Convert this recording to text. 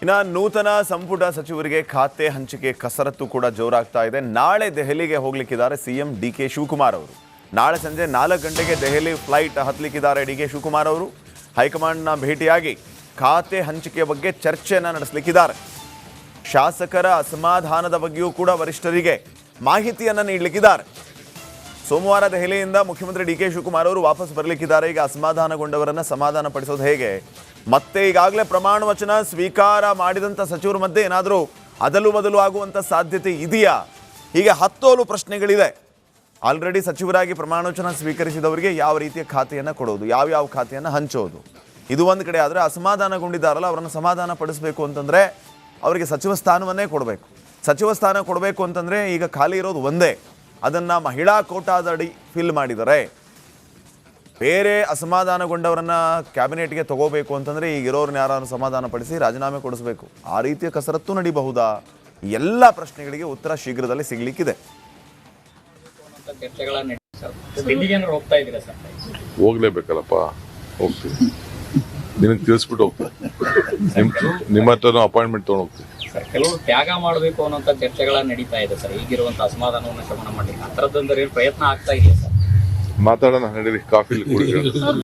ಇನ್ನು ನೂತನ ಸಂಪುಟ ಸಚಿವರಿಗೆ ಖಾತೆ ಹಂಚಿಕೆ ಕಸರತ್ತು ಕೂಡ ಜೋರಾಗ್ತಾ ಇದೆ. ನಾಳೆ ದೆಹಲಿಗೆ ಹೋಗ್ಲಿಕ್ಕಿದ್ದಾರೆ ಸಿಎಂ ಡಿಕೆ ಶಿವಕುಮಾರ್ ಅವರು. ನಾಳೆ ಸಂಜೆ 4 ಗಂಟೆಗೆ ದೆಹಲಿ ಫ್ಲೈಟ್ ಹತ್ತಲಿಕ್ಕಿದ್ದಾರೆ ಡಿಕೆ ಶಿವಕುಮಾರ್ ಅವರು. ಹೈಕಮಾಂಡ್ನ ಭೇಟಿಯಾಗಿ ಖಾತೆ ಹಂಚಿಕೆ ಬಗ್ಗೆ ಚರ್ಚೆಯನ್ನು ನಡೆಸಲಿಕ್ಕಿದ್ದಾರೆ. ಶಾಸಕರ ಅಸಮಾಧಾನದ ಬಗ್ಗೆಯೂ ಕೂಡ ವರಿಷ್ಠರಿಗೆ ಮಾಹಿತಿಯನ್ನು ನೀಡಲಿಕ್ಕಿದ್ದಾರೆ. ಸೋಮವಾರ ದೆಹಲಿಯಿಂದ ಮುಖ್ಯಮಂತ್ರಿ ಡಿಕೆ ಶಿವಕುಮಾರ್ ಅವರು ವಾಪಸ್ ಬರಲಿಕ್ಕಿದ್ದಾರೆ. ಈಗ ಅಸಮಾಧಾನಗೊಂಡವರನ್ನು ಸಮಾಧಾನ ಪಡಿಸೋದು ಹೇಗೆ, ಮತ್ತೆ ಈಗಾಗಲೇ ಪ್ರಮಾಣ ವಚನ ಸ್ವೀಕಾರ ಮಾಡಿದಂಥ ಸಚಿವರ ಮಧ್ಯೆ ಏನಾದರೂ ಅದಲು ಬದಲು ಆಗುವಂಥ ಸಾಧ್ಯತೆ ಇದೆಯಾ? ಹೀಗೆ ಹತ್ತೋಲು ಪ್ರಶ್ನೆಗಳಿದೆ. ಆಲ್ರೆಡಿ ಸಚಿವರಾಗಿ ಪ್ರಮಾಣ ವಚನ ಸ್ವೀಕರಿಸಿದವರಿಗೆ ಯಾವ ರೀತಿಯ ಖಾತೆಯನ್ನು ಕೊಡೋದು, ಯಾವ ಖಾತೆಯನ್ನು ಹಂಚೋದು, ಇದು ಒಂದು ಕಡೆ. ಆದರೆ ಅಸಮಾಧಾನಗೊಂಡಿದ್ದಾರಲ್ಲ, ಅವರನ್ನು ಸಮಾಧಾನ ಪಡಿಸಬೇಕು ಅಂತಂದರೆ ಅವರಿಗೆ ಸಚಿವ ಸ್ಥಾನವನ್ನೇ ಕೊಡಬೇಕು. ಸಚಿವ ಸ್ಥಾನ ಕೊಡಬೇಕು ಅಂತಂದರೆ ಈಗ ಖಾಲಿ ಇರೋದು ಒಂದೇ, ಅದನ್ನು ಮಹಿಳಾ ಕೋಟಾದಡಿ ಫಿಲ್ ಮಾಡಿದ್ದಾರೆ. ಬೇರೆ ಅಸಮಾಧಾನಗೊಂಡವರನ್ನು ಕ್ಯಾಬಿನೆಟ್ಗೆ ತಗೋಬೇಕು ಅಂತಂದರೆ ಈಗಿರೋರನ್ನ ಯಾರನ್ನು ಸಮಾಧಾನ ಪಡಿಸಿ ರಾಜೀನಾಮೆ ಕೊಡಿಸಬೇಕು. ಆ ರೀತಿಯ ಕಸರತ್ತು ನಡೀಬಹುದಾ? ಎಲ್ಲ ಪ್ರಶ್ನೆಗಳಿಗೆ ಉತ್ತರ ಶೀಘ್ರದಲ್ಲೇ ಸಿಗಲಿಕ್ಕಿದೆ. ಹೋಗ್ಲೇಬೇಕಲ್ಲಪ್ಪ, ಹೋಗ್ತೀವಿ. ನಿನಗೆ ತಿಳಿಸ್ಬಿಟ್ಟು ಹೋಗ್ತಾರೆ. ನಿಮ್ಮ ಹತ್ರ ಅಪಾಯಿಂಟ್ಮೆಂಟ್ ತೊಗೊಂಡು ಹೋಗ್ತೀವಿ. ಸರ್, ಕೆಲವರು ತ್ಯಾಗ ಮಾಡಬೇಕು ಅನ್ನೋಂಥ ಚರ್ಚೆಗಳ ನಡೀತಾ ಇದೆ ಸರ್. ಈಗಿರುವಂತ ಅಸಮಾಧಾನವನ್ನು ಶಮನ ಮಾಡಲಿಕ್ಕೆ ಆ ಥರದ್ದೊಂದು ಪ್ರಯತ್ನ ಆಗ್ತಾ ಇದೆಯಾ ಸರ್? ಮಾತಾಡೋಣ, ನಡೀರಿ, ಕಾಫಿ ಕುಡಿಯೋಣ.